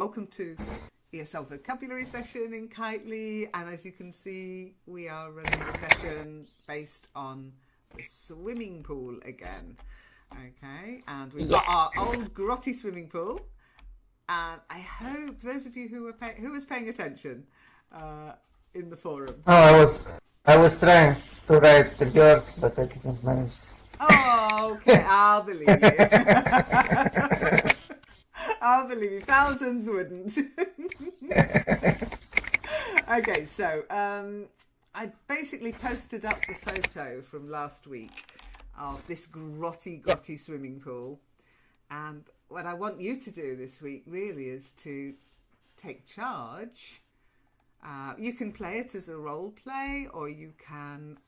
Welcome to ESL Vocabulary Session in Kitely, and as you can see, we are running a session based on the swimming pool again. Okay, and we've got our old grotty swimming pool, and I hope those of you who was paying attention in the forum. Oh, I was trying to write the words, but I didn't manage. Oh, okay, I'll believe you. I'll believe you. Thousands wouldn't. Okay, so I basically posted up the photo from last week of this grotty swimming pool, and what I want you to do this week really is to take charge. You can play it as a role play, or you can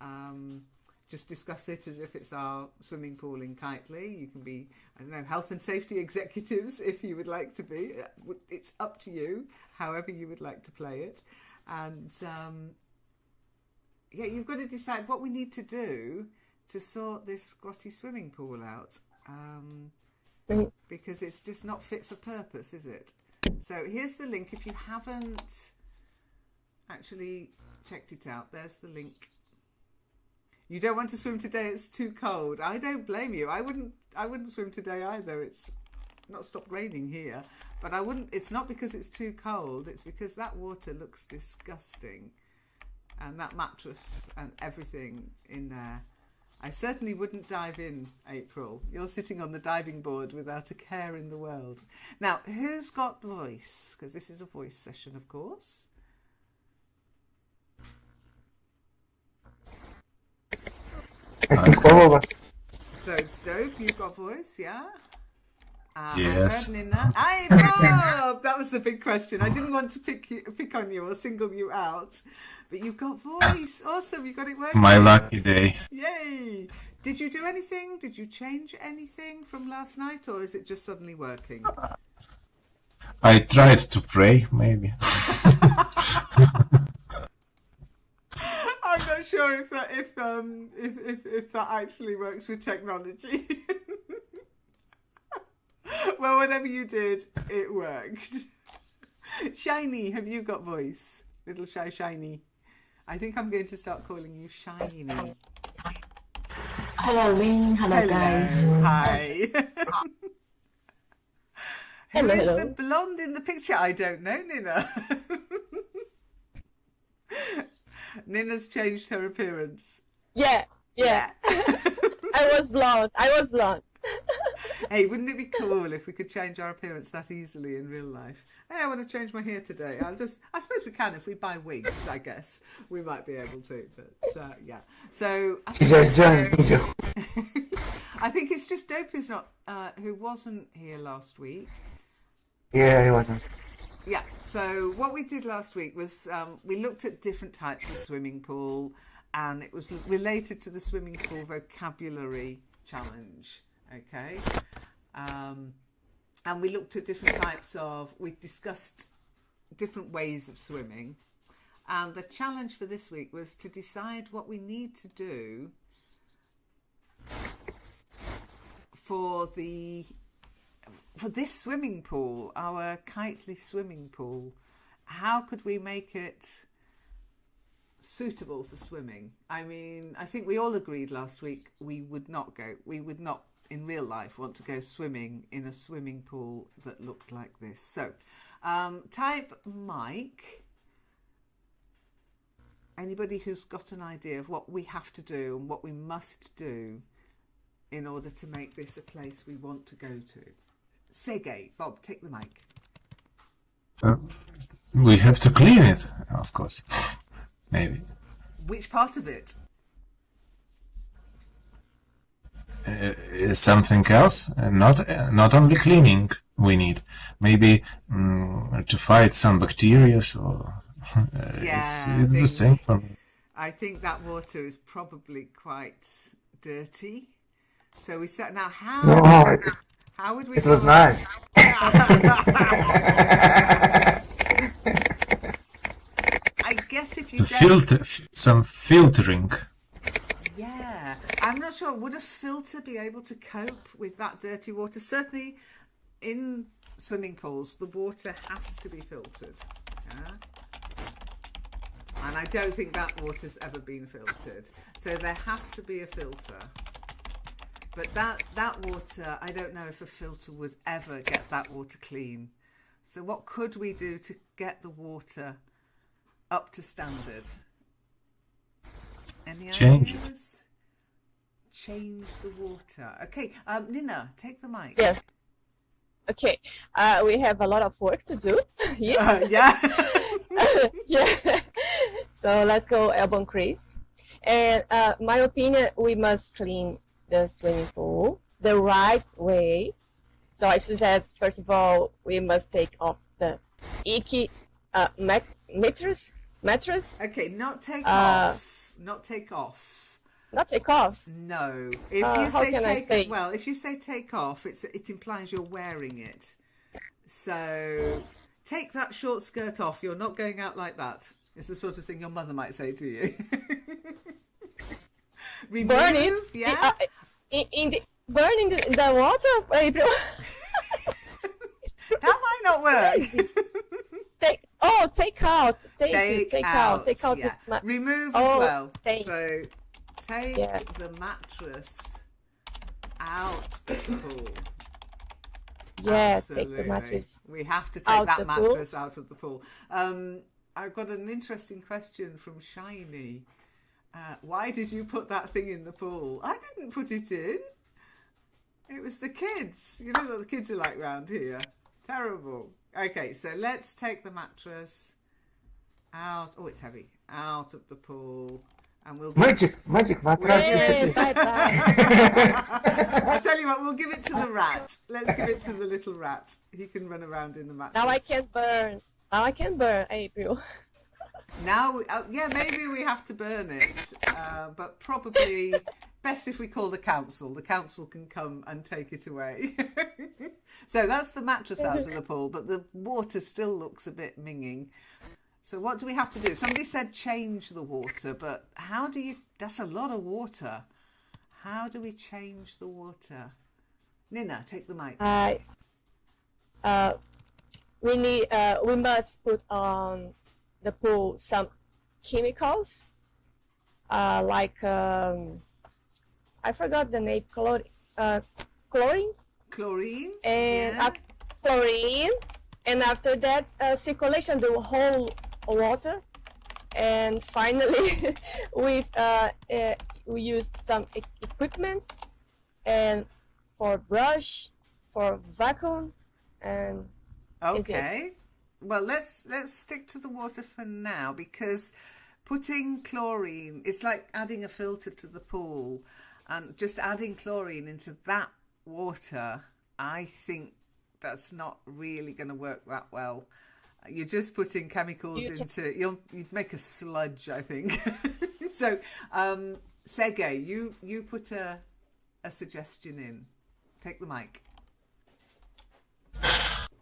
just discuss it as if it's our swimming pool in Kitely. You can be, I don't know, health and safety executives if you would like to be. It's up to you, however you would like to play it. And yeah, you've got to decide what we need to do to sort this grotty swimming pool out. Because it's just not fit for purpose, is it? So here's the link. If you haven't actually checked it out, there's the link. You don't want to swim today, it's too cold. I don't blame you. I wouldn't swim today either. It's not stopped raining here, but I wouldn't. It's not because it's too cold, it's because that water looks disgusting, and that mattress and everything in there. I certainly wouldn't dive in, April. You're sitting on the diving board without a care in the world. Now, who's got voice? Because this is a voice session, of course. I think all of us. So, Dope, you've got voice, yeah? Yes. I heard Nina. Hey, Bob! That was the big question. I didn't want to pick on you or single you out, but you've got voice. Awesome, you got it working. My lucky day. Yay! Did you do anything? Did you change anything from last night, or is it just suddenly working? I tried to pray, maybe. I'm not sure if that actually works with technology. Well, whatever you did, it worked. Shiny, have you got voice? Little Shiny. I think I'm going to start calling you Shiny. Hello, Lynn. Hello, guys. Hi. Who is Hello. the blonde in the picture? I don't know, Nina. Nina's changed her appearance. Yeah. I was blonde. Hey, wouldn't it be cool if we could change our appearance that easily in real life? Hey, I want to change my hair today. I suppose we can if we buy wigs, I guess. We might be able to, but yeah. So I She just joined. I think it's just Dope who wasn't here last week. Yeah, he wasn't. Yeah, so what we did last week was we looked at different types of swimming pool, and it was related to the swimming pool vocabulary challenge, okay? And we looked at different we discussed different ways of swimming, and the challenge for this week was to decide what we need to do for this swimming pool, our Kitely swimming pool. How could we make it suitable for swimming? I mean, I think we all agreed last week we would not in real life want to go swimming in a swimming pool that looked like this. So type Mike, anybody who's got an idea of what we have to do and what we must do in order to make this a place we want to go to. Sergey, Bob, take the mic. We have to clean it, of course. Maybe. Which part of it? Something else? Not only cleaning we need. Maybe to fight some bacteria. So it's the same for me. I think that water is probably quite dirty. So we said, now how would we? It was nice. I guess if you Some filtering. Yeah, I'm not sure. Would a filter be able to cope with that dirty water? Certainly, in swimming pools, the water has to be filtered. Yeah? And I don't think that water's ever been filtered. So there has to be a filter. But that water, I don't know if a filter would ever get that water clean. So what could we do to get the water up to standard? Any Change ideas? it. Change the water. Okay, Nina, take the mic. Yes. Okay. We have a lot of work to do here. Yeah. Yeah. So let's go elbow crease. And my opinion, we must clean the swimming pool the right way. So I suggest, first of all, we must take off the icky mattress. Okay, not take off. Not take off. Not take off. No. If you how say can I take, say? well, if you say take off, it implies you're wearing it. So take that short skirt off. You're not going out like that. It's the sort of thing your mother might say to you. Remove, Burn it. yeah. Burn in the water, April. That might not work. Take out. Take out. Yeah. This Remove as well. Take. So take the mattress out of the pool. Yeah, Absolutely. take the mattress. We have to take out that the mattress out of the pool. I've got an interesting question from Shiny. Why did you put that thing in the pool? I didn't put it in. It was the kids. You know what the kids are like round here. Terrible. Okay, so let's take the mattress out. Oh, it's heavy. Out of the pool. And we'll Magic mattress. Yay, bye-bye. I tell you what, we'll give it to the rat. Let's give it to the little rat. He can run around in the mattress. Now I can burn, April. Now, yeah, maybe we have to burn it, but probably best if we call the council. The council can come and take it away. So that's the mattress out of the pool, but the water still looks a bit minging. So what do we have to do? Somebody said change the water, but how do you... That's a lot of water. How do we change the water? Nina, take the mic. We must put on the pool some chemicals, like I forgot the name, chlorine. Chlorine. And chlorine, and after that, circulation the whole water, and finally, we used some equipment, and for brush, for vacuum, and okay. Well, let's stick to the water for now, because putting chlorine, it's like adding a filter to the pool, and just adding chlorine into that water, I think that's not really going to work that well. You're just putting chemicals you'd make a sludge, I think. So, Sege, you put a suggestion in. Take the mic.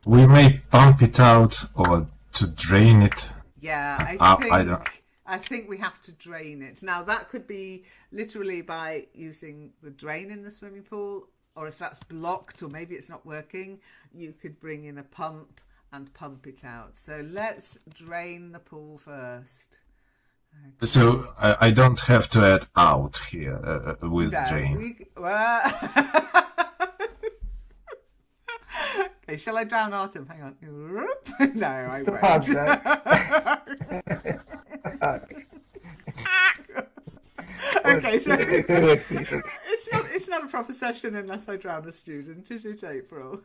We may pump it out or to drain it. Yeah, I think we have to drain it. Now, that could be literally by using the drain in the swimming pool, or if that's blocked or maybe it's not working, you could bring in a pump and pump it out. So let's drain the pool first. Okay. So I don't have to add out here with drain. Okay, shall I drown Autumn? Hang on. No, I won't. Okay, so it's not a proper session unless I drown a student, is it, April?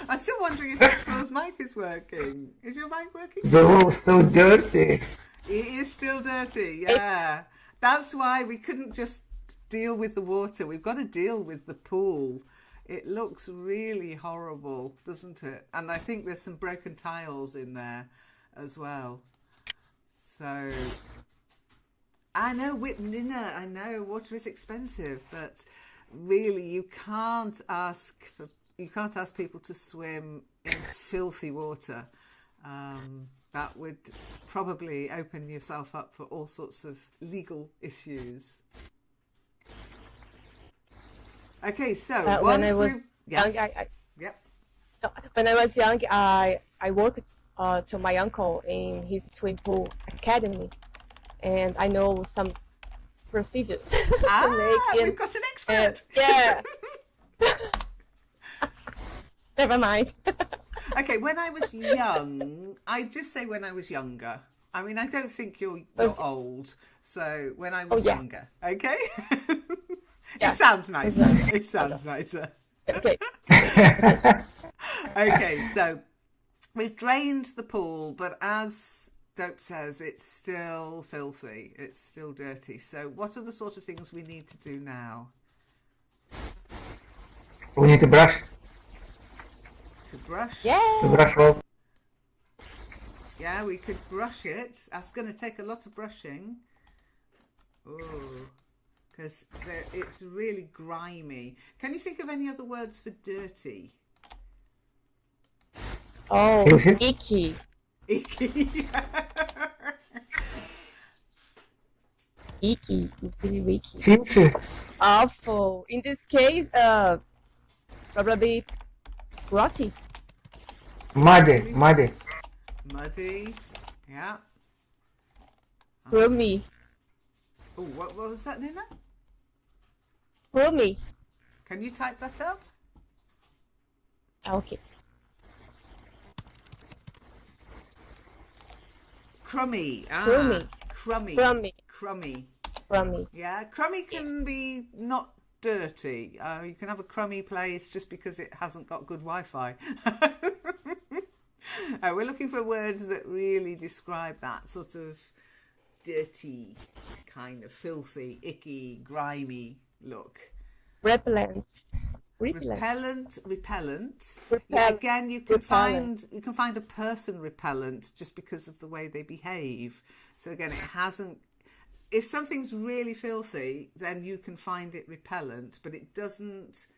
I'm still wondering if April's mic is working. Is your mic working? The room's so dirty. It is still dirty, yeah. That's why we couldn't just deal with the water. We've got to deal with the pool. It looks really horrible, doesn't it? And I think there's some broken tiles in there as well. So, I know, Nina, I know water is expensive, but really you can't ask people to swim in filthy water. That would probably open yourself up for all sorts of legal issues. Okay, so when I was young, Yep. when I was young, I worked to my uncle in his swimming pool academy, and I know some procedures to make. We've got an expert. Yeah. Never mind. Okay, when I was young, I just say when I was younger. I mean, I don't think you're old, so when I was younger, okay? It sounds nice. It sounds nicer. Okay. Okay, so we've drained the pool, but as Dope says, it's still filthy. It's still dirty. So what are the sort of things we need to do now? We need to brush. To brush? Yeah. To brush well. Yeah, we could brush it. That's going to take a lot of brushing. Oh, because it's really grimy. Can you think of any other words for dirty? Oh, icky. Icky. Icky. Really icky. Filthy. Awful. In this case, probably grotty. Muddy. Muddy. Yeah. Roomy. Oh, what was that, Nina? Roomy. Can you type that up? Okay. Crummy. Crummy. Crummy. Crummy. Crummy. Crummy. Yeah, crummy can be not dirty. You can have a crummy place just because it hasn't got good Wi-Fi. We're looking for words that really describe that sort of dirty, kind of filthy, icky, grimy look. Repellent. Repellent. Yeah, again, you can find a person repellent just because of the way they behave. So again, it hasn't. If something's really filthy, then you can find it repellent, but it doesn't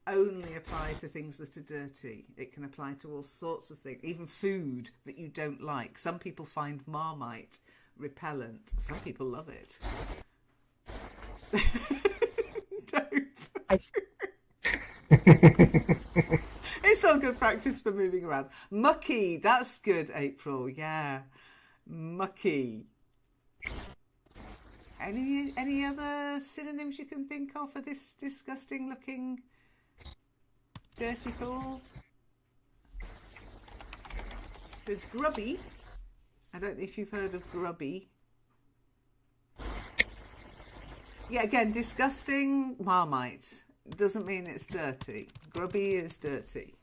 only apply to things that are dirty. It can apply to all sorts of things, even food that you don't like. Some people find Marmite repellent. Some people love it. It's all good practice for moving around. Mucky, that's good, April. Yeah, mucky. Any other synonyms you can think of for this disgusting looking dirty pool? There's grubby. I don't know if you've heard of grubby. Yeah, again, disgusting Marmite doesn't mean it's dirty. Grubby is dirty.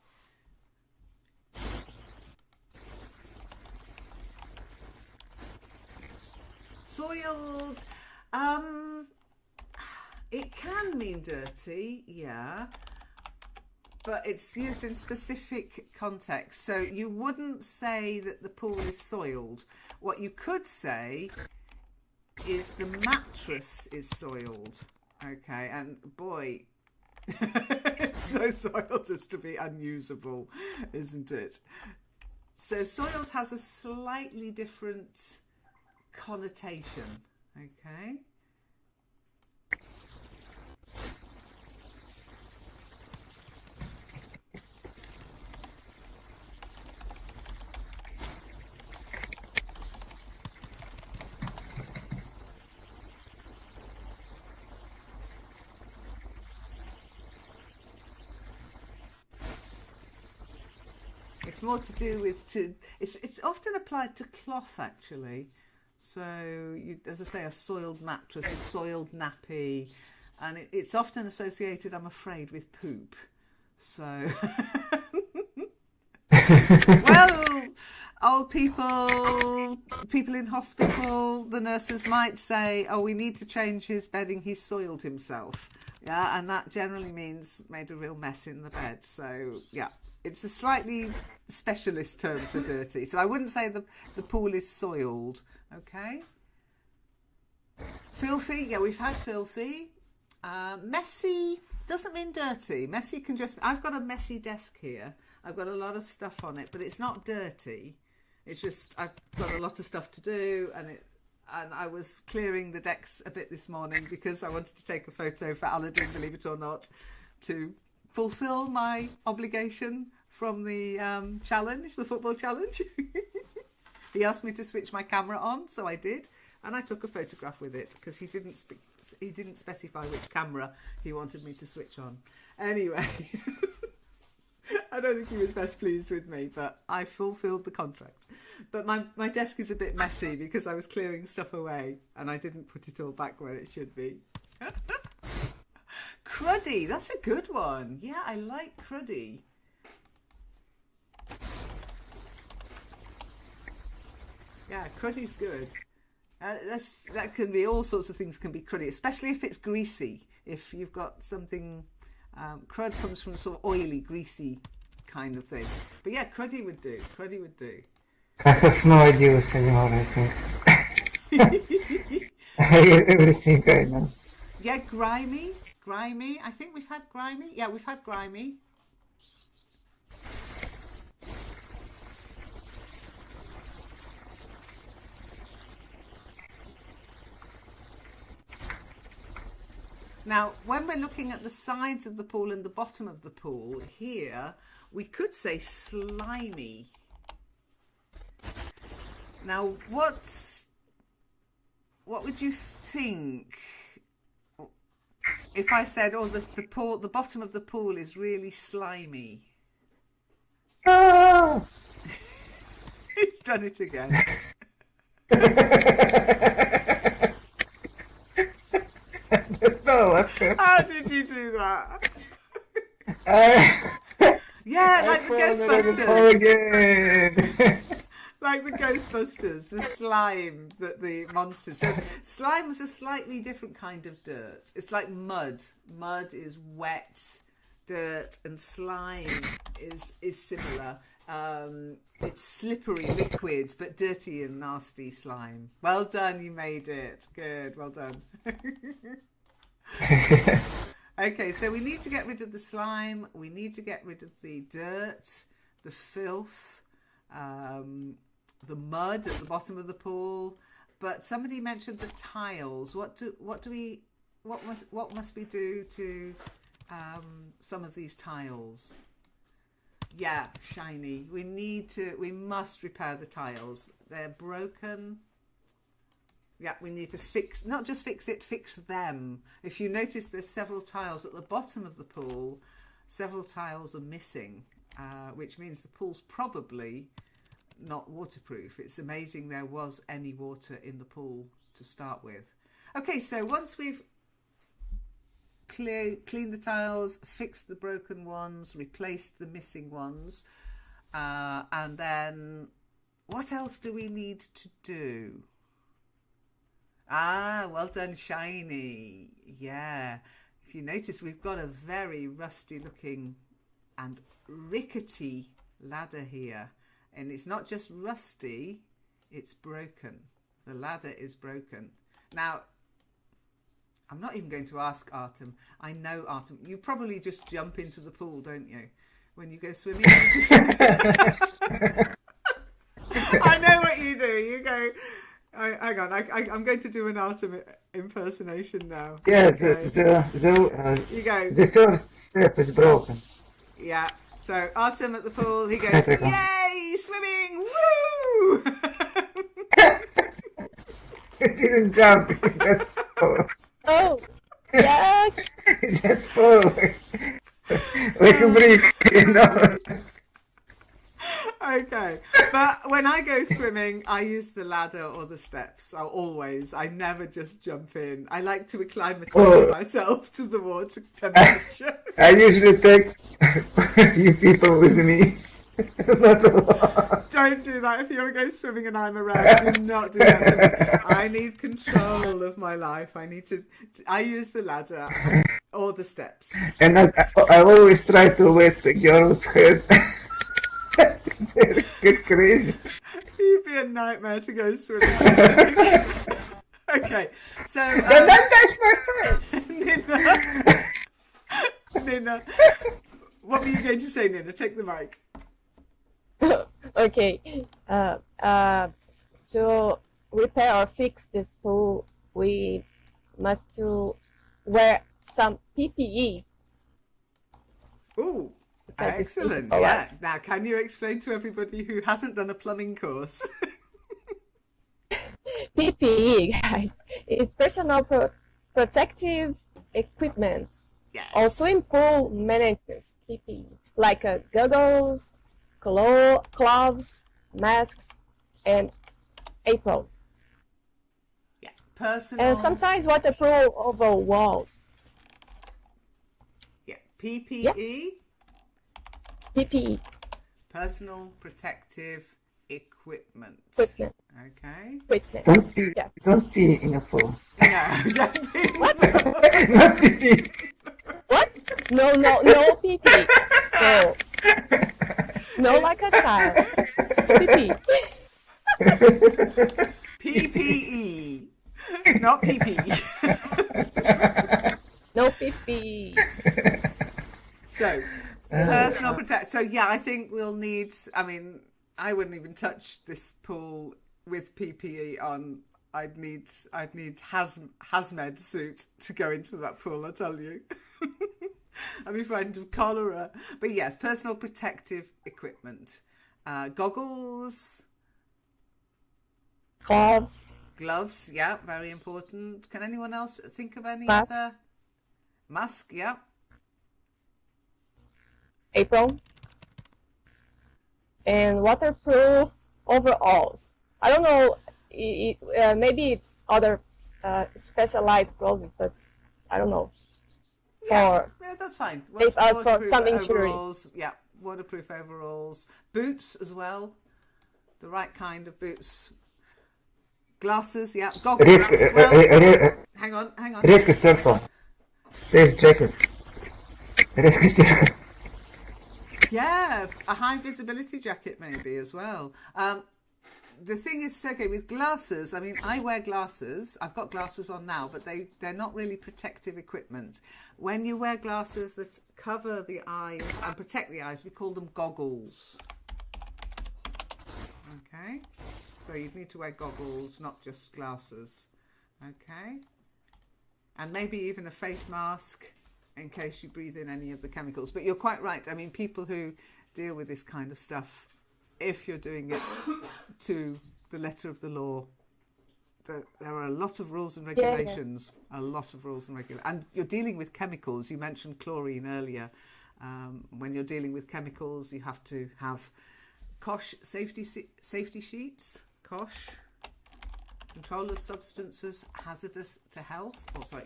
Soiled. It can mean dirty, yeah, but it's used in specific contexts. So you wouldn't say that the pool is soiled. What you could say is the mattress is soiled. Okay, and boy, it's so soiled as to be unusable, isn't it? So soiled has a slightly different connotation. Okay. It's more to do with it's often applied to cloth actually. So as I say, a soiled mattress, a soiled nappy, and it's often associated, I'm afraid, with poop. So well, old people in hospital, the nurses might say, oh, we need to change his bedding, he's soiled himself. Yeah, and that generally means made a real mess in the bed. So yeah, it's a slightly specialist term for dirty. So I wouldn't say the pool is soiled. Okay. Filthy. Yeah, we've had filthy. Messy doesn't mean dirty. Messy can just... I've got a messy desk here. I've got a lot of stuff on it, but it's not dirty. It's just I've got a lot of stuff to do, and I was clearing the decks a bit this morning because I wanted to take a photo for Aladdin, believe it or not. to fulfill my obligation from the challenge, the football challenge. He asked me to switch my camera on, so I did, and I took a photograph with it because he didn't specify which camera he wanted me to switch on. Anyway, I don't think he was best pleased with me, but I fulfilled the contract. But my desk is a bit messy because I was clearing stuff away and I didn't put it all back where it should be. Cruddy, that's a good one. Yeah, I like cruddy. Yeah, cruddy's good. That can be all sorts of things can be cruddy, especially if it's greasy. If you've got something, crud comes from sort of oily, greasy kind of thing. But yeah, cruddy would do. Cruddy would do. I have no idea what's anymore, I think. Everything I know. Yeah, grimy. Grimy. I think we've had grimy. Yeah, we've had grimy. Now, when we're looking at the sides of the pool and the bottom of the pool, here, we could say slimy. Now, what would you think if I said, oh, the bottom of the pool is really slimy? Ah! He's done it again. No, How did you do that? Yeah, like the Ghostbusters. Like the Ghostbusters, the slime, the monsters. So slime is a slightly different kind of dirt. It's like mud. Mud is wet dirt, and slime is similar. It's slippery liquid, but dirty and nasty slime. Well done, you made it. Good, well done. Okay, so we need to get rid of the slime. We need to get rid of the dirt, the filth, the mud at the bottom of the pool. But somebody mentioned the tiles. What must we do to some of these tiles? Yeah, shiny. We must repair the tiles. They're broken. Yeah, we need to fix, not just fix it, fix them. If you notice, there's several tiles at the bottom of the pool. Several tiles are missing, which means the pool's probably not waterproof. It's amazing there was any water in the pool to start with. Okay, so once we've cleaned the tiles, fixed the broken ones, replaced the missing ones, and then what else do we need to do? Ah, well done, Shiny. Yeah. If you notice, we've got a very rusty looking and rickety ladder here. And it's not just rusty, it's broken. The ladder is broken. Now, I'm not even going to ask Artem. I know, Artem, you probably just jump into the pool, don't you? When you go swimming. I know what you do. You go... hang on, I'm going to do an Artem impersonation now. Yeah, okay. You go. The first step is broken. Yeah, so Artem at the pool, he goes, yay, swimming, woo! He didn't jump, he just fell. Oh, yeah. He just fell. Like a brick, you know. Okay, but when I go swimming, I use the ladder or the steps. I never just jump in. I like to acclimatise myself to the water temperature. I usually take a few people with me. Not a lot. Don't do that if you ever go swimming and I'm around. Do not do that to me. I need control of my life. I use the ladder or the steps. And I always try to wet the girl's head. Get crazy. You'd be a nightmare to go swimming. Okay, so Don't touch my head. Nina, what were you going to say, Nina? Take the mic. Okay. To repair or fix this pool, we must to wear some PPE. Ooh, Because it's excellent. for Yeah. us. Now, can you explain to everybody who hasn't done a plumbing course? PPE, guys, is personal protective equipment. Yeah. Or swimming pool maintenance, PPE, like goggles, gloves, masks, and apron. Yeah. Personal. And sometimes waterproof over walls. Yeah. PPE. Yeah. PPE, Personal protective equipment. equipment, Okay. equipment. Don't pee. Yeah. Don't pee in a pool. No, don't be. Not pee. What? No, PP. No. No, like a child. PP. PPE. Not PP. No PP. So, personal protect. So, yeah, I think we'll need. I mean, I wouldn't even touch this pool with PPE on. I'd need hazmat suit to go into that pool. I tell you, I'd be frightened of cholera. But yes, personal protective equipment, goggles, Gloves. gloves. Yeah, very important. Can anyone else think of any Mask. other? Mask. Yeah. Apron. And waterproof overalls. I don't know, maybe other specialized clothes, but I don't know. Yeah, that's fine. If us for Waterproof some injury. overalls, yeah, waterproof overalls, boots as well, the right kind of boots. Glasses, yeah, goggles. Hang on. Risk cell phone. Safe jacket. Risk jacket. Yeah, a high visibility jacket maybe as well. The thing is, Sergey, with glasses, I mean, I wear glasses. I've got glasses on now, but they're not really protective equipment. When you wear glasses that cover the eyes and protect the eyes, we call them goggles. Okay, so you'd need to wear goggles, not just glasses. Okay, and maybe even a face mask in case you breathe in any of the chemicals. But you're quite right. I mean, people who deal with this kind of stuff, if you're doing it to the letter of the law, there are a lot of rules and regulations, a lot of rules and regulations. And you're dealing with chemicals. You mentioned chlorine earlier. When you're dealing with chemicals, you have to have COSH safety sheets, COSH, control of substances hazardous to health,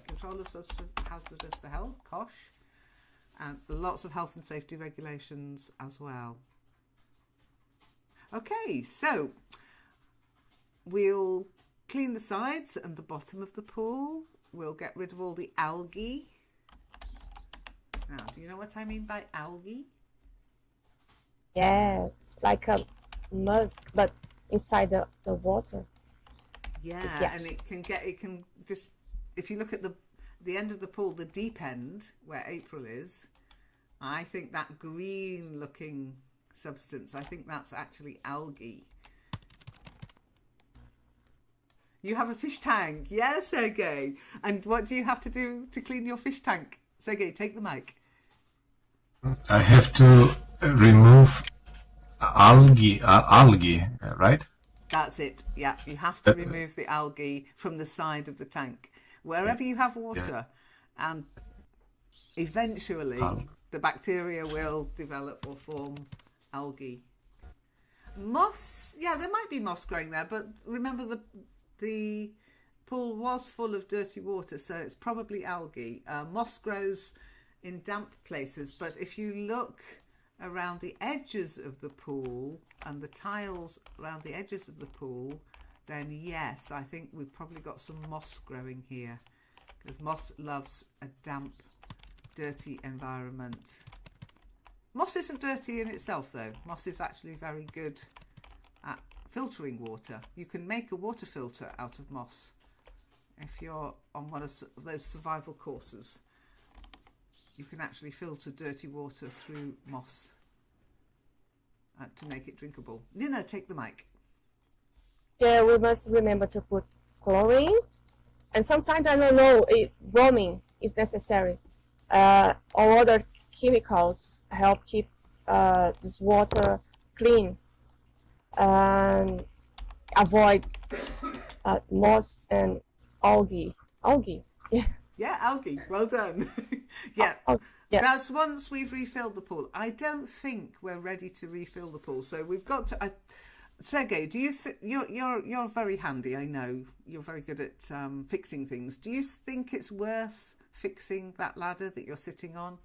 control of substance hazardous to health, COSH, and lots of health and safety regulations as well. Okay, so we'll clean the sides and the bottom of the pool. We'll get rid of all the algae. Now, do you know what I mean by algae? Yeah, like a musk, but inside the water. Yeah, and it can just, if you look at the end of the pool, the deep end where April is, I think that green looking substance, I think that's actually algae. You have a fish tank. Yes, Sergey. And what do you have to do to clean your fish tank? Sergey, take the mic. I have to remove algae, right? That's it. Yeah, you have to remove the algae from the side of the tank. Wherever you have water, and eventually the bacteria will develop or form algae. Moss, yeah, there might be moss growing there, but remember the pool was full of dirty water, so it's probably algae. Moss grows in damp places, but if you look around the edges of the pool and the tiles around the edges of the pool, then yes, I think we've probably got some moss growing here, because moss loves a damp, dirty environment. Moss isn't dirty in itself though. Moss is actually very good at filtering water. You can make a water filter out of moss if you're on one of those survival courses. You can actually filter dirty water through moss to make it drinkable. Nina, take the mic. Yeah, we must remember to put chlorine, and sometimes I don't know, bromine is necessary, or other chemicals help keep this water clean and avoid moss and algae. Yeah. Yeah, algae. Well done. Yeah. Yeah. That's once we've refilled the pool. I don't think we're ready to refill the pool, so we've got to. Sergey, do you you're very handy? I know you're very good at fixing things. Do you think it's worth fixing that ladder that you're sitting on?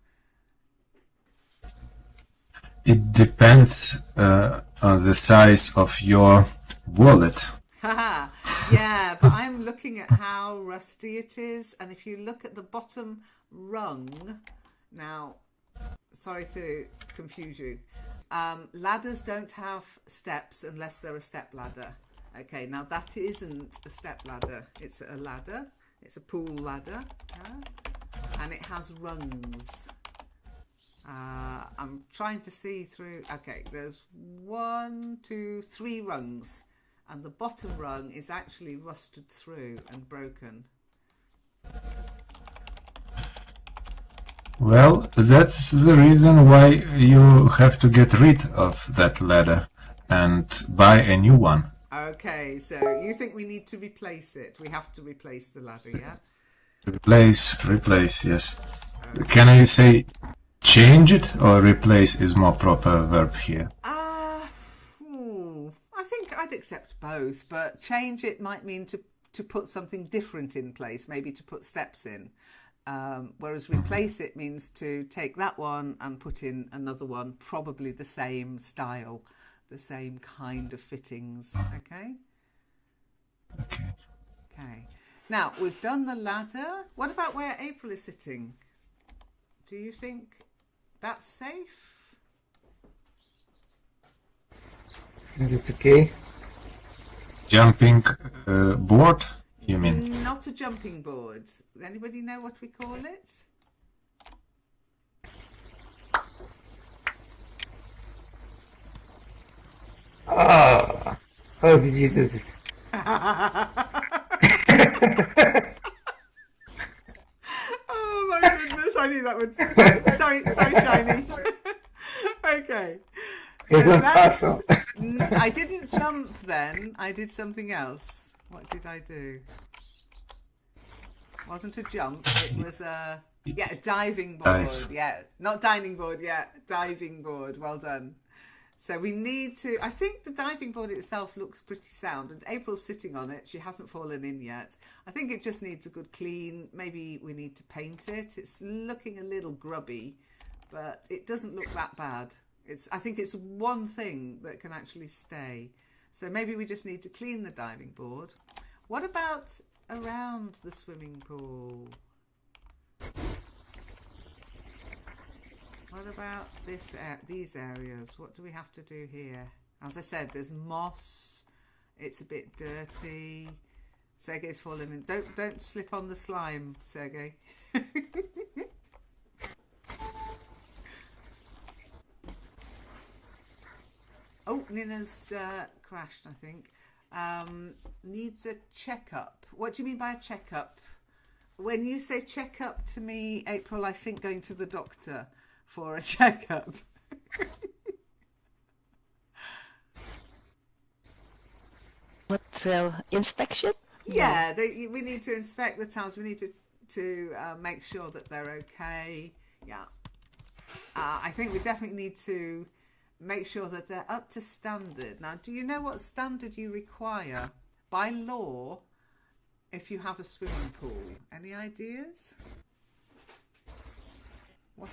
It depends on the size of your wallet. Haha, yeah, but I'm looking at how rusty it is, and if you look at the bottom rung, now, sorry to confuse you, ladders don't have steps unless they're a step ladder. Okay, now that isn't a step ladder, it's a ladder, it's a pool ladder, and it has rungs. I'm trying to see through, okay, there's 1, 2, 3 rungs. And the bottom rung is actually rusted through and broken. Well, that's the reason why you have to get rid of that ladder and buy a new one. Okay, so you think we need to replace it? We have to replace the ladder, yeah? Replace, yes. Can I say change it, or replace is more proper verb here? I think I'd accept both, but change it might mean to put something different in place, maybe to put steps in. Whereas replace it means to take that one and put in another one, probably the same style, the same kind of fittings. Okay? Okay. Okay. Now, we've done the ladder. What about where April is sitting? Do you think that's safe? Is it okay? Jumping board, you mean? Not a jumping board. Anybody know what we call it? Oh, how did you do this? Oh my goodness, I knew that would. Sorry, Shiny. Okay. It was awesome. I didn't jump then. I did something else. What did I do? It wasn't a jump. It was a diving board. Yeah, not dining board. Yeah, diving board. Well done. So we need to. I think the diving board itself looks pretty sound, and April's sitting on it. She hasn't fallen in yet. I think it just needs a good clean. Maybe we need to paint it. It's looking a little grubby, but it doesn't look that bad. I think it's one thing that can actually stay. So maybe we just need to clean the diving board. What about around the swimming pool? What about these areas? What do we have to do here? As I said, there's moss. It's a bit dirty. Sergey's fallen in. Don't slip on the slime, Sergey. Oh, Nina's crashed, I think. Needs a checkup. What do you mean by a checkup? When you say checkup to me, April, I think going to the doctor for a checkup. What, inspection? Yeah, we need to inspect the towels. We need to make sure that they're okay. Yeah. I think we definitely need to make sure that they're up to standard. Now, do you know what standard you require by law if you have a swimming pool? Any ideas? What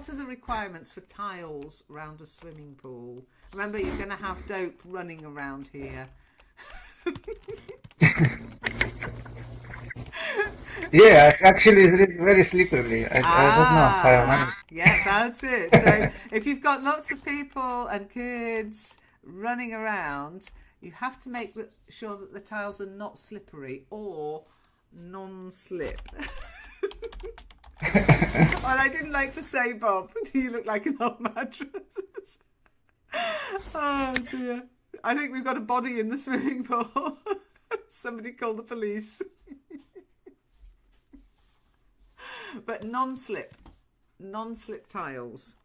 are the requirements for tiles around a swimming pool? Remember, you're going to have dope running around here. Yeah, actually it's very slippery. I don't know how I manage. Yeah, that's it. So if you've got lots of people and kids running around, you have to make sure that the tiles are not slippery or non-slip. Well, I didn't like to say, Bob, you look like an old mattress. Oh dear. I think we've got a body in the swimming pool. Somebody call the police. But non-slip. non-slip tiles.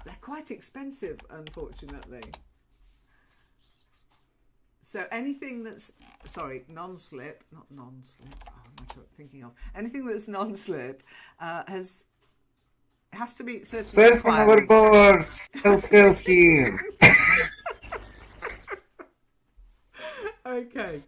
They're quite expensive, unfortunately. So anything that's, sorry, non-slip, not non-slip, what am I thinking of? Anything that's non-slip has to meet certain Person overboard! Help here! Okay.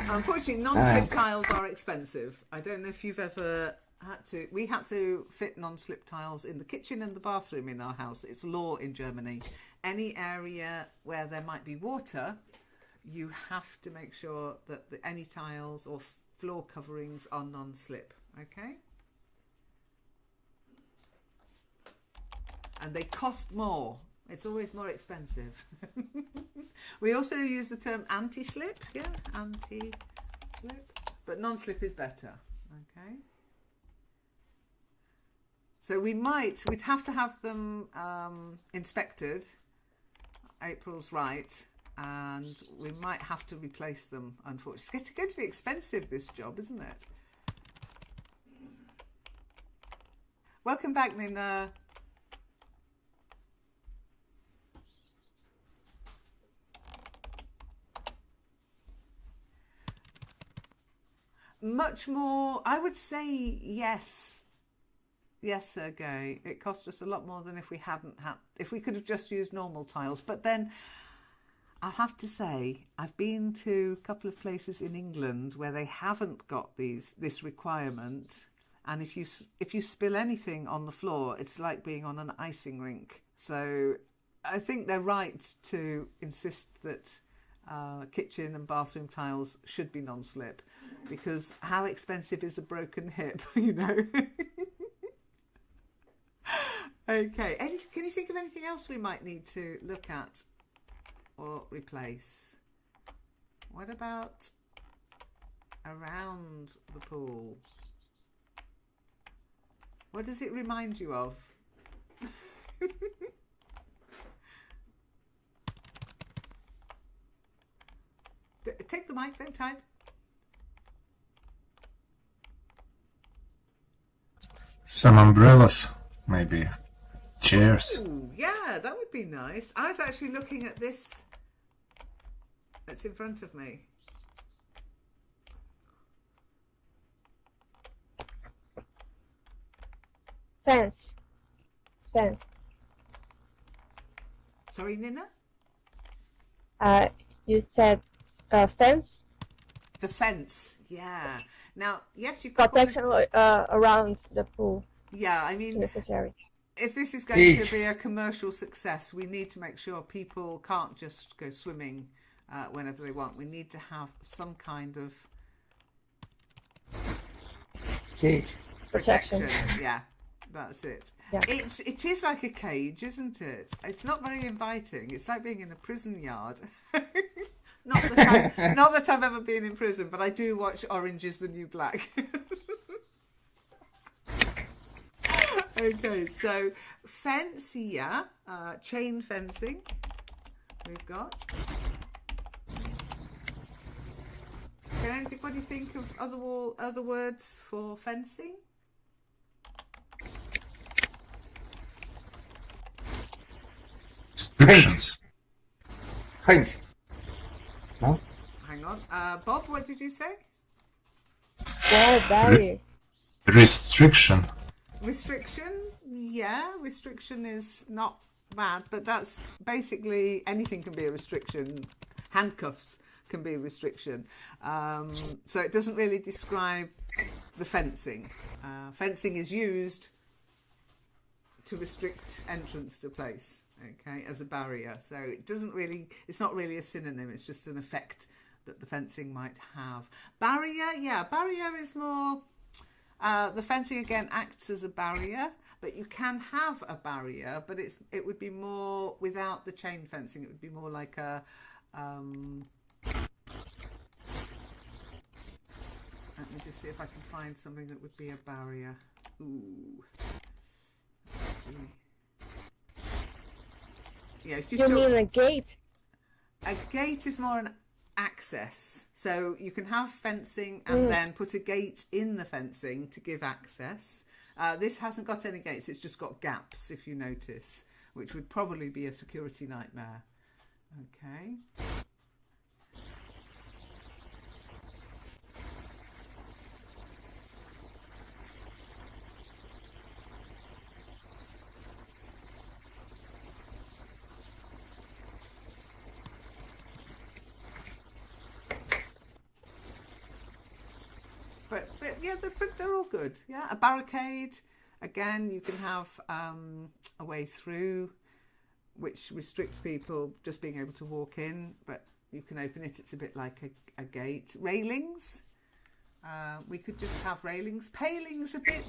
Unfortunately, non-slip tiles are expensive. I don't know if you've ever had to. We had to fit non-slip tiles in the kitchen and the bathroom in our house. It's law in Germany. Any area where there might be water, you have to make sure that any tiles or floor coverings are non-slip. Okay? And they cost more. It's always more expensive. We also use the term anti-slip. Yeah, anti-slip. But non-slip is better. Okay. So we'd have to have them inspected. April's right. And we might have to replace them, unfortunately. It's going to be expensive, this job, isn't it? Welcome back, Nina. Much more, I would say yes. Yes, Sergey. It cost us a lot more than if we could have just used normal tiles. But then I'll have to say, I've been to a couple of places in England where they haven't got this requirement. And if you spill anything on the floor, it's like being on an icing rink. So I think they're right to insist that kitchen and bathroom tiles should be non-slip, because how expensive is a broken hip, you know? Okay, can you think of anything else we might need to look at or replace? What about around the pool? What does it remind you of? Take the mic, don't type. Some umbrellas, maybe. Chairs. Ooh, yeah, that would be nice. I was actually looking at this that's in front of me. Fence. It's fence. Sorry, Nina? You said fence? The fence, yeah. Now, yes, you could Protection around the pool. Yeah, I mean, necessary. If this is going to be a commercial success, we need to make sure people can't just go swimming whenever they want. We need to have some kind of protection. Yeah, that's it. Yeah. It is like a cage, isn't it? It's not very inviting. It's like being in a prison yard. Not that I've ever been in prison, but I do watch Orange is the New Black. Okay, so fence, yeah, chain fencing we've got. Can anybody think of other words for fencing? Restrictions. Hang. No? Hang on. Bob, what did you say? Wall barrier. Restriction. Restriction, yeah, restriction is not bad, but that's basically anything can be a restriction. Handcuffs can be a restriction. So it doesn't really describe the fencing. Fencing is used to restrict entrance to place, okay, as a barrier. So it's not really a synonym, it's just an effect that the fencing might have. Barrier, yeah, barrier is more... the fencing again acts as a barrier, but you can have a barrier, but it would be more without the chain fencing. It would be more like a let me just see if I can find something that would be a barrier. Ooh. Let's see. Yeah, if You mean a gate? A gate is more access. So you can have fencing and then put a gate in the fencing to give access. This hasn't got any gates, it's just got gaps, if you notice, which would probably be a security nightmare. Okay. But yeah, they're all good. Yeah, a barricade. Again, you can have a way through, which restricts people just being able to walk in, but you can open it. It's a bit like a gate. Railings. We could just have railings. Paling's a bit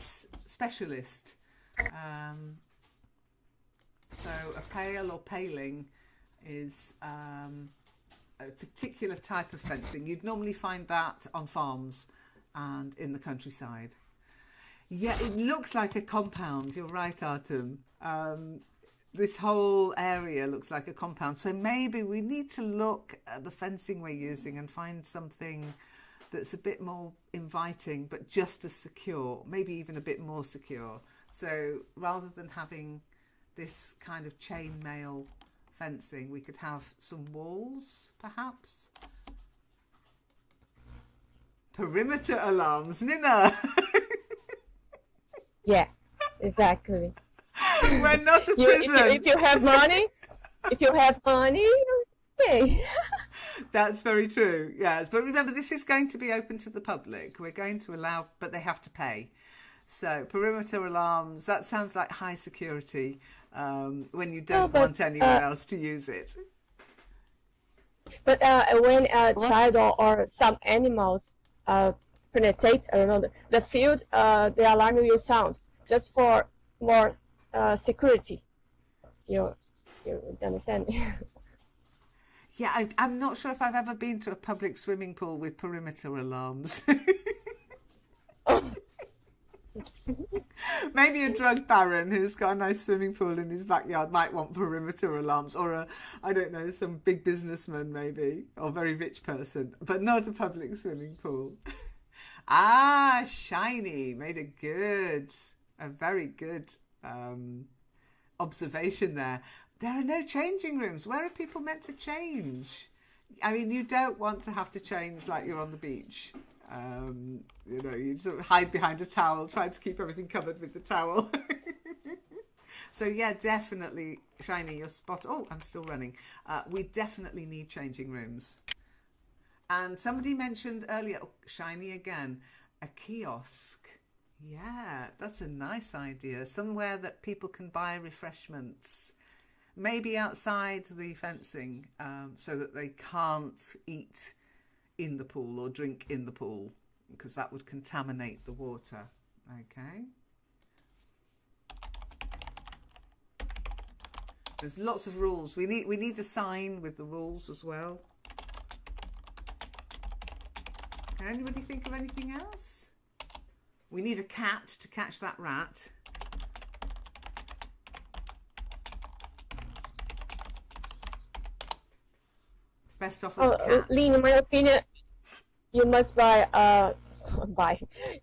specialist. So a pale or paling is a particular type of fencing. You'd normally find that on farms and in the countryside. Yeah, it looks like a compound. You're right, Artem. This whole area looks like a compound. So maybe we need to look at the fencing we're using and find something that's a bit more inviting, but just as secure, maybe even a bit more secure. So rather than having this kind of chainmail fencing, we could have some walls, perhaps. Perimeter alarms, Nina. Yeah, exactly. We're not a prison. If you have money, okay. That's very true. Yes, but remember, this is going to be open to the public. We're going to allow, but they have to pay. So perimeter alarms. That sounds like high security when you don't want anyone else to use it. But when a child or some animals penetrate, I don't know, the field, the alarm will sound just for more security. You understand? Yeah, I'm not sure if I've ever been to a public swimming pool with perimeter alarms. Maybe a drug baron who's got a nice swimming pool in his backyard might want perimeter alarms, or I don't know, some big businessman maybe, or very rich person, but not a public swimming pool. Shiny made a very good observation there. There are no changing rooms. Where are people meant to change? I mean, you don't want to have to change like you're on the beach. You sort of hide behind a towel, trying to keep everything covered with the towel. So yeah, definitely, Shiny, you're spot. Oh, I'm still running. We definitely need changing rooms. And somebody mentioned earlier, Shiny again, a kiosk. Yeah, that's a nice idea. Somewhere that people can buy refreshments. Maybe outside the fencing, so that they can't eat in the pool or drink in the pool, because that would contaminate the water. Okay. There's lots of rules. We need a sign with the rules as well. Can anybody think of anything else? We need a cat to catch that rat. Best offer the cat. Lynn, in my opinion, you must you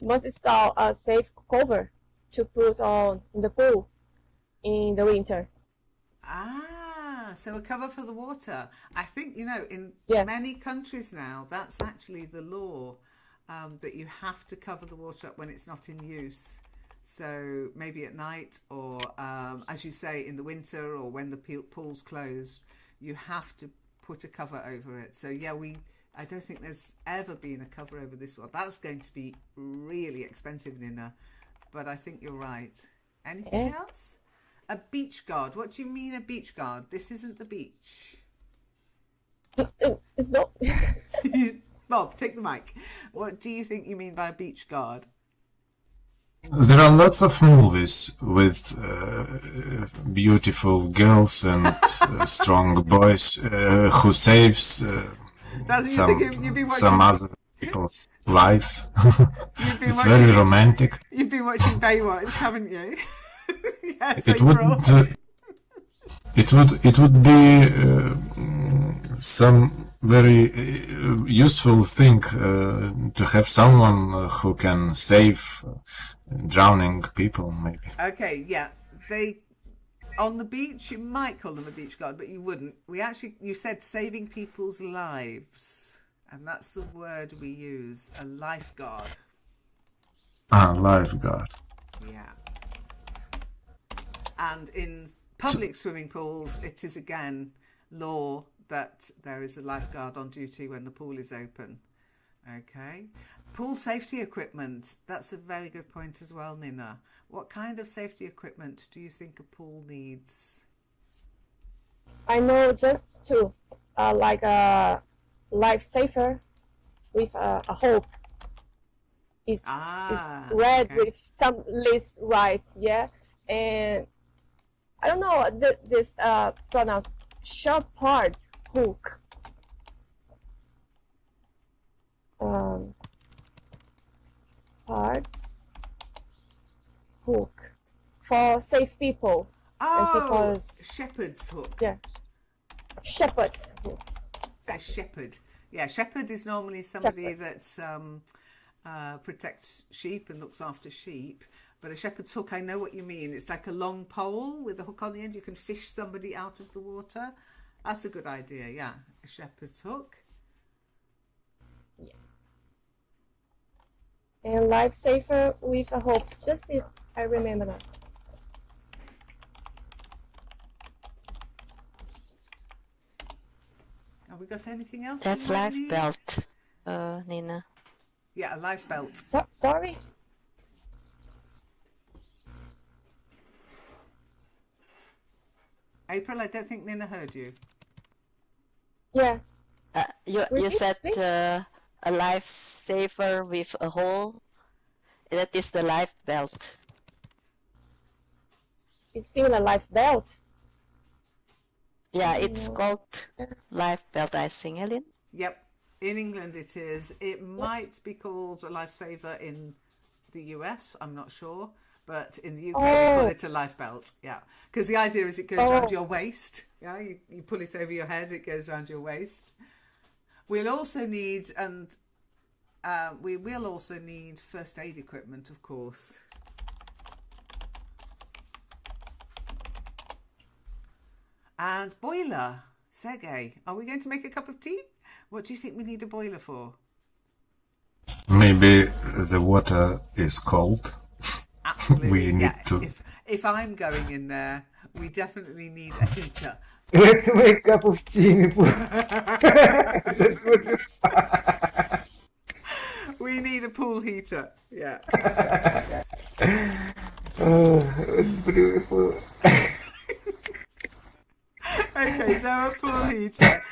must install a safe cover to put on the pool in the winter. So a cover for the water. I think, in many countries now, that's actually the law, that you have to cover the water up when it's not in use. So maybe at night, or as you say, in the winter, or when the pool's closed, you have to put a cover over it. So yeah, I don't think there's ever been a cover over this one. That's going to be really expensive, Nina, but I think you're right. Anything else? A beach guard. What do you mean a beach guard? This isn't the beach. It's not. Bob, take the mic. What do you think you mean by a beach guard? There are lots of movies with beautiful girls and strong boys who saves some other people's lives. It's very romantic. You've been watching Baywatch, haven't you? Yes, it would be some very useful thing to have someone who can save drowning people, maybe. Okay, yeah. On the beach, you might call them a beach guard, but you wouldn't. You said saving people's lives, and that's the word we use, a lifeguard. Lifeguard. Yeah. And in public swimming pools, it is again law that there is a lifeguard on duty when the pool is open. Okay. Pool safety equipment. That's a very good point as well, Nina. What kind of safety equipment do you think a pool needs? I know just two, like a lifesaver with a hook. It's red okay. with some lace right, yeah. And I don't know this pronounced sharp part hook. Parts hook for safe people and people's shepherd's hook. yeah shepherd's hook. A shepherd. Yeah, shepherd is normally somebody that protects sheep and looks after sheep. But a shepherd's hook, I know what you mean. It's like a long pole with a hook on the end. You can fish somebody out of the water. That's a good idea, yeah. A shepherd's hook. Yeah. And lifesaver with a hook. Just it, I remember that. Have we got anything else? That's you might life need? belt, Nina. Yeah, a life belt. Sorry. April, I don't think Nina heard you. Yeah. You Repeat, said please. a lifesaver with a hole. That is the life belt. It's similar life belt. Yeah, it's No. called life belt, I think, Ellen. Yep. In England it is. It might be called a lifesaver in the US, I'm not sure. But in the UK we call it a life belt. Yeah. Because the idea is it goes around your waist. Yeah, you pull it over your head, it goes around your waist. We'll also need, we will also need first aid equipment, of course. And boiler. Sergey, are we going to make a cup of tea? What do you think we need a boiler for? Maybe the water is cold. Absolutely. We need yeah. to. If I'm going in there, we definitely need a heater. Let's make a cup of tea. That would be fun. We need a pool heater. Yeah. Oh, it's beautiful. Okay, so a pool heater.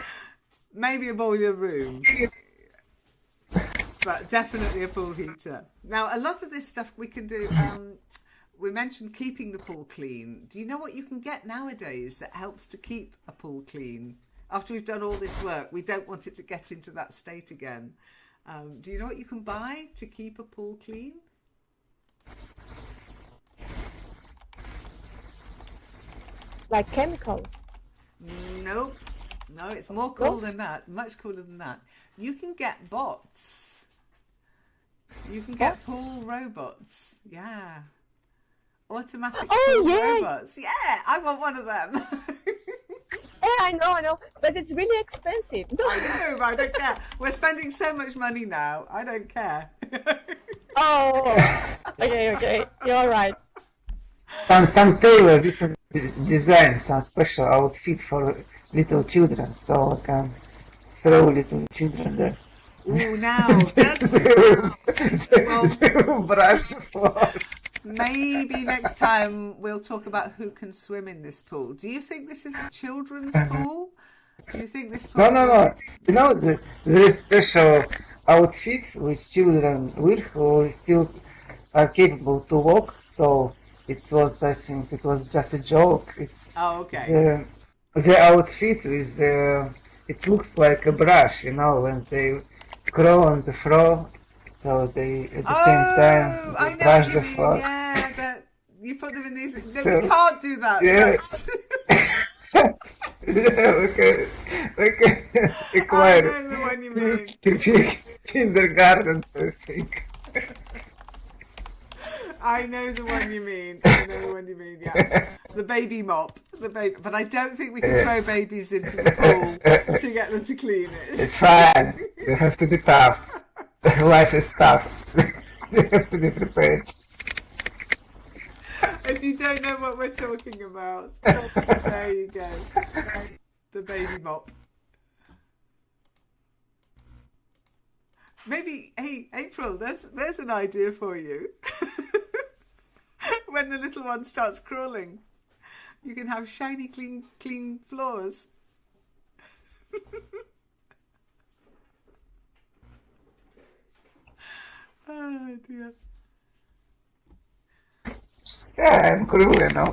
Maybe a boiler room. But definitely a pool heater. Now, a lot of this stuff we can do. We mentioned keeping the pool clean. Do you know what you can get nowadays that helps to keep a pool clean? After we've done all this work, we don't want it to get into that state again. Do you know what you can buy to keep a pool clean? Like chemicals. Nope. No, it's more cool than that. Much cooler than that. You can get bots. You can get pool robots. Yeah. Automatic pool robots. Yeah, I want one of them. Yeah, I know, but it's really expensive. I know, but I don't care. We're spending so much money now. I don't care. Oh, okay, you're right. Some tailor recently designed some special outfit for little children, so I can throw little children there. Ooh, now that's They will brush the floor. maybe next time we'll talk about who can swim in this pool. Do you think this is a children's pool? Do you think this pool? No. You know, there is special outfits which children wear who still are capable to walk. So it was, I think, it was just a joke. It's okay. The outfit is it looks like a brush, you know, when they crawl on the floor. So they at the same time I they know brush what the you mean. floor. Yeah, but you put them in these. No, So- we can't do that. Yeah. That's- Yeah, I know the one you mean. Kindergarten, I think. I know the one you mean. I know the one you mean. Yeah, the baby mop, the baby. But I don't think we can throw babies into the pool to get them to clean it. It's fine. They have to be tough. Life is tough. They have to be prepared. If you don't know what we're talking about, there you go. The baby mop. Maybe, hey, April, there's an idea for you. When the little one starts crawling, you can have shiny, clean floors. Oh dear. Yeah, I'm cool, you know.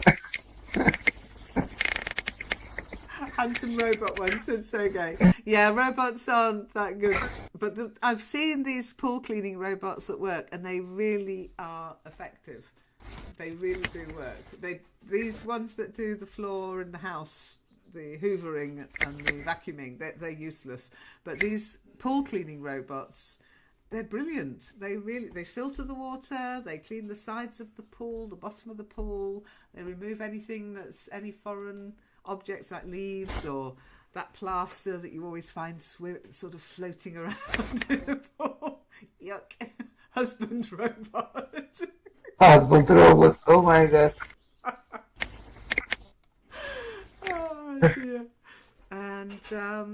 Handsome robot one, said Sergey. Yeah, robots aren't that good. But I've seen these pool cleaning robots at work, and they really are effective. They really do work. These ones that do the floor in the house, the hoovering and the vacuuming, they're useless. But these pool cleaning robots, they're brilliant. They filter the water, they clean the sides of the pool, the bottom of the pool, they remove anything that's any foreign objects like leaves or that plaster that you always find sort of floating around in the pool. Yuck. Husband robot. Husband robot. Oh my god. Oh dear. And I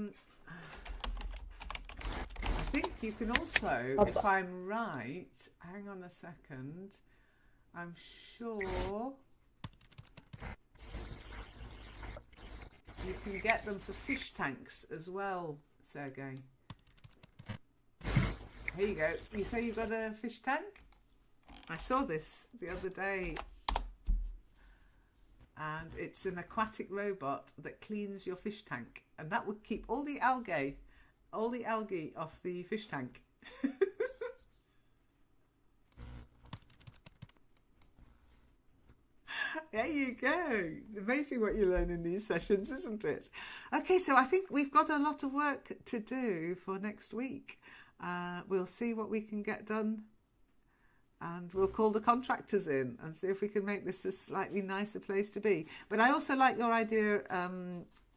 think you can also, if I'm right, hang on a second, I'm sure you can get them for fish tanks as well, Sergey. Here you go. You say you've got a fish tank? I saw this the other day. And it's an aquatic robot that cleans your fish tank. And that would keep all the algae off the fish tank. There you go. Amazing what you learn in these sessions, isn't it? Okay, so I think we've got a lot of work to do for next week. We'll see what we can get done, and we'll call the contractors in and see if we can make this a slightly nicer place to be. But I also like your idea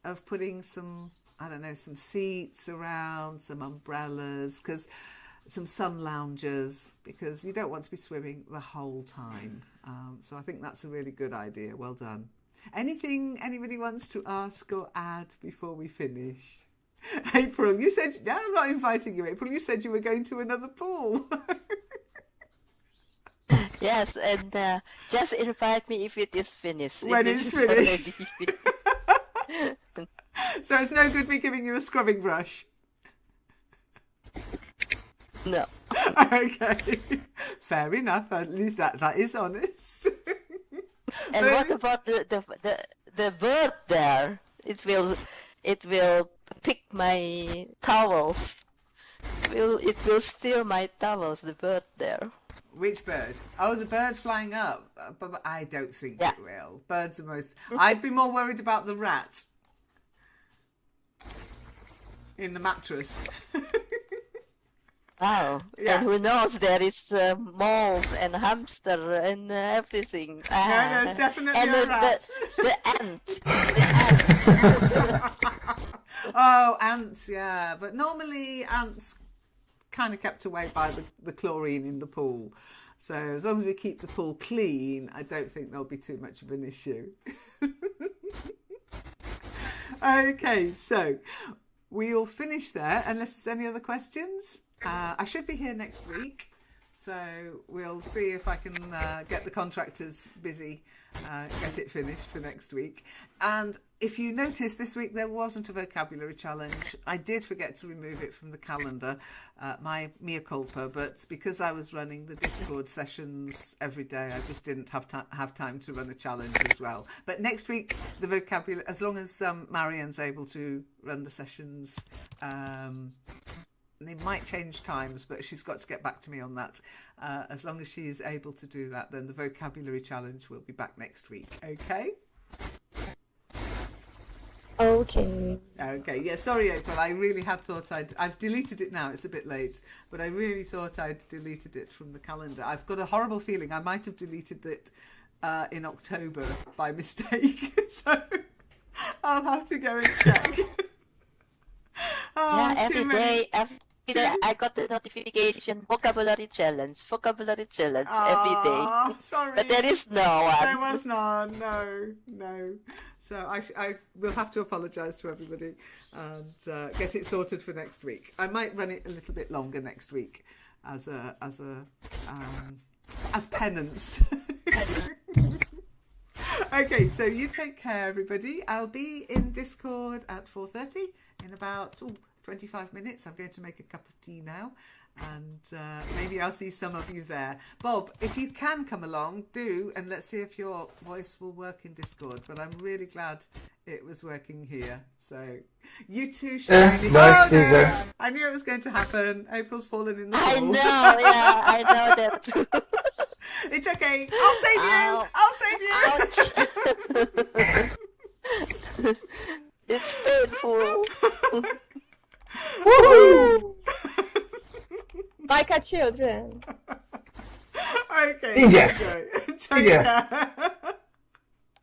of putting some, I don't know, some seats around, some umbrellas, some sun loungers, because you don't want to be swimming the whole time. So I think that's a really good idea. Well done. Anything anybody wants to ask or add before we finish? April, you said, no, I'm not inviting you, April. You said you were going to another pool. Yes, and just invite me if it is finished. When it's finished. So it's no good me giving you a scrubbing brush? No. Okay. Fair enough. At least that is honest. And what about the bird there? It will pick my towels. It will steal my towels, the bird there. Which bird? Oh, the bird flying up. But I don't think it will. Birds are most... I'd be more worried about the rat in the mattress. Oh, Yeah. and who knows, there is moles and hamster and everything. No, it's definitely and a rat. the ant. The ant. Oh, ants, yeah. But normally ants kind of kept away by the chlorine in the pool. So as long as we keep the pool clean, I don't think there'll be too much of an issue. Okay, so we'll finish there unless there's any other questions. I should be here next week, so we'll see if I can get the contractors busy, get it finished for next week. And if you notice, this week there wasn't a vocabulary challenge. I did forget to remove it from the calendar, my mea culpa, but because I was running the Discord sessions every day, I just didn't have time to run a challenge as well. But next week, the vocabulary, as long as Marianne's able to run the sessions, they might change times, but she's got to get back to me on that. As long as she is able to do that, then the vocabulary challenge will be back next week. Okay? Okay. Okay, yeah, sorry, April. I really had thought I've deleted it now. It's a bit late, but I really thought I'd deleted it from the calendar. I've got a horrible feeling I might have deleted it in October by mistake. So I'll have to go and check. Yeah, every day I got the notification vocabulary challenge every day. Sorry. But there is no one. There was none. No. So I will have to apologise to everybody and get it sorted for next week. I might run it a little bit longer next week as penance. Okay, so you take care, everybody. I'll be in Discord at 4:30 in about 25 minutes. I'm going to make a cup of tea now, and maybe I'll see some of you there. Bob, if you can come along, do, and let's see if your voice will work in Discord. But I'm really glad it was working here. So you too, Shiny. No. I knew it was going to happen. April's fallen in the I hole. know, yeah, I know that too. It's okay. I'll save you. Ow. I'll save you. Ouch. It's painful. Woohoo! Like a children. Okay. Ninja. Take Ninja. care.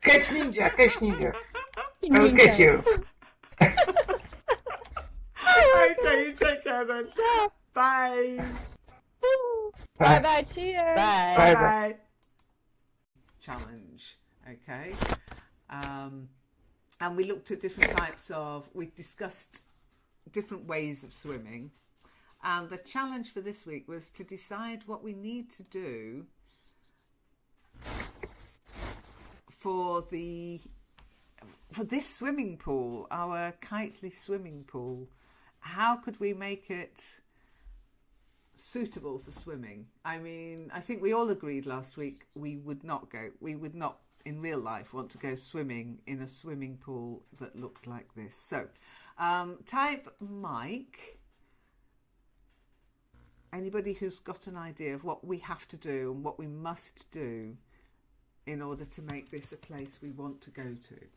Catch ninja. I'll catch you. Okay, you take care then. Bye. Bye bye, cheers. Bye. Bye. Challenge. Okay. And we looked at different types of, we discussed different ways of swimming. And the challenge for this week was to decide what we need to do for this swimming pool, our Kitely swimming pool. How could we make it suitable for swimming? I mean, I think we all agreed last week we would not in real life want to go swimming in a swimming pool that looked like this. So type Mike. Anybody who's got an idea of what we have to do and what we must do in order to make this a place we want to go to.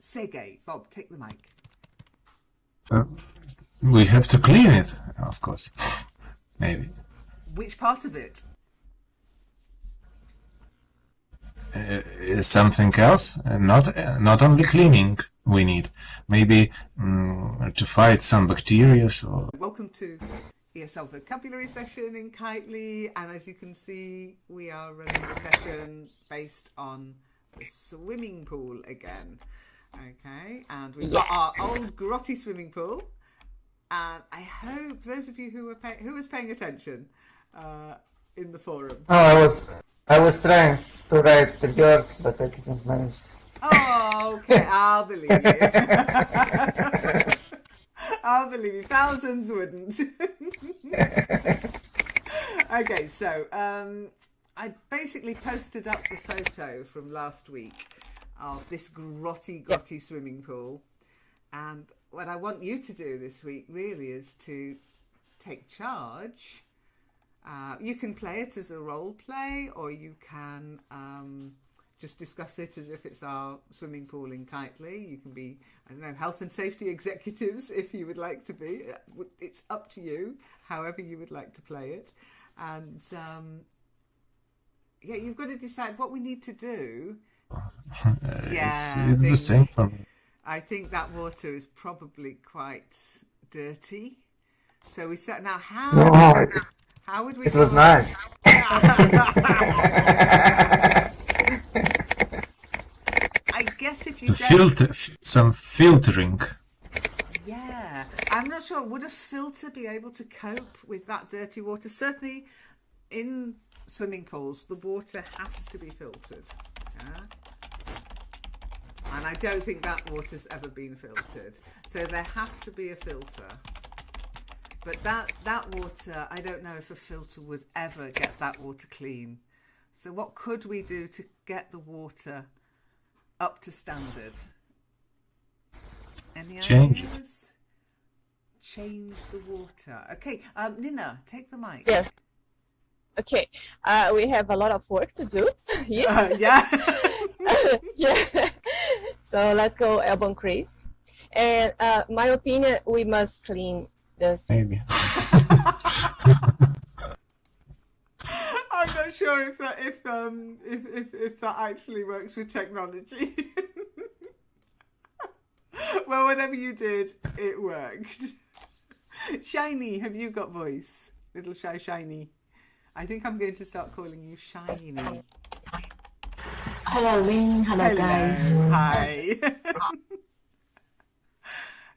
Sergey, Bob, take the mic. We have to clean it, of course. Maybe. Which part of it? Is something else? Not only cleaning we need. Maybe to fight some bacteria. Or... Welcome to ESL Vocabulary Session in Kitely, and as you can see, we are running the session based on the swimming pool again. Okay, and we've got our old grotty swimming pool, and I hope those of you who was paying attention in the forum. Oh, I was trying to write the birds, but I didn't manage. Oh, okay, I'll believe you. I'll believe you. Thousands wouldn't. Okay, so I basically posted up the photo from last week of this grotty swimming pool, and what I want you to do this week really is to take charge. You can play it as a role play, or you can just discuss it as if it's our swimming pool in Kitely. You can be, I don't know, health and safety executives if you would like to be. It's up to you, however you would like to play it. And you've got to decide what we need to do. It's the same for me. I think that water is probably quite dirty. So we said, now how would we? It was nice. I guess if you some filtering. Yeah, I'm not sure. Would a filter be able to cope with that dirty water? Certainly, in swimming pools, the water has to be filtered. Yeah? And I don't think that water's ever been filtered. So there has to be a filter. But that water, I don't know if a filter would ever get that water clean. So what could we do to get the water up to standard? Any Change ideas? it. Change the water. Okay, Nina, take the mic. Yes. Okay, we have a lot of work to do here. Yeah. Yeah. So let's go elbow crease. And my opinion, we must clean the swimming. Maybe. I'm not sure if that actually works with technology. Well, whatever you did, it worked. Shiny, have you got voice? Little shiny. I think I'm going to start calling you Shiny. Hello, Lynn. Hello, guys. Hi.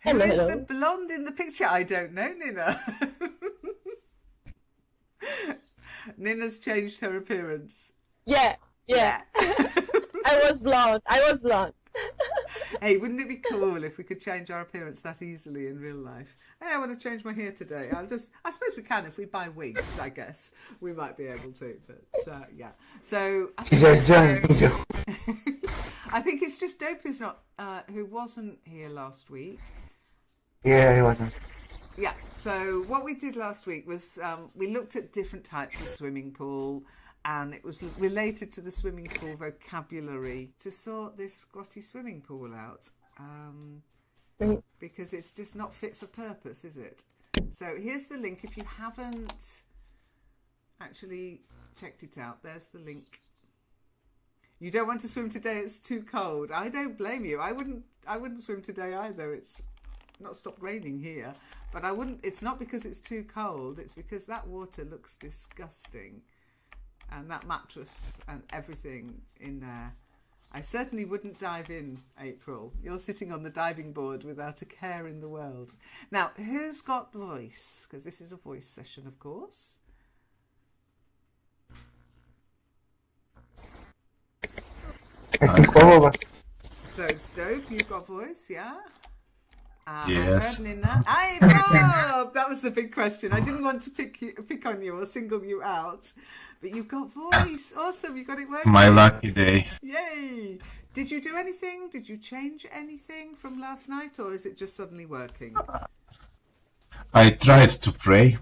Who Hello, is hello. the blonde in the picture? I don't know, Nina. Nina's changed her appearance. Yeah. I was blonde. Hey, wouldn't it be cool if we could change our appearance that easily in real life? Hey, I want to change my hair today. I suppose we can if we buy wigs, I guess. We might be able to, but yeah. So I She think, just joined. I think it's just Dopey's not, who wasn't here last week. Yeah, he wasn't. Yeah, so what we did last week was we looked at different types of swimming pool, and it was related to the swimming pool vocabulary to sort this grotty swimming pool out, because it's just not fit for purpose, is it? So here's the link. If you haven't actually checked it out, there's the link. You don't want to swim today, it's too cold. I don't blame you. I wouldn't swim today either. It's not stopped raining here, but I wouldn't. It's not because it's too cold, it's because that water looks disgusting, and that mattress and everything in there. I certainly wouldn't dive in, April. You're sitting on the diving board without a care in the world. Now, who's got voice? Because this is a voice session, of course. I think all of us. So, Dope, you've got voice, yeah? Yes. I heard Nina. Hey, Bob! That was the big question. I didn't want to pick on you or single you out, but you've got voice. Awesome, you got it working. My lucky day. Yay! Did you do anything? Did you change anything from last night, or is it just suddenly working? I tried to pray.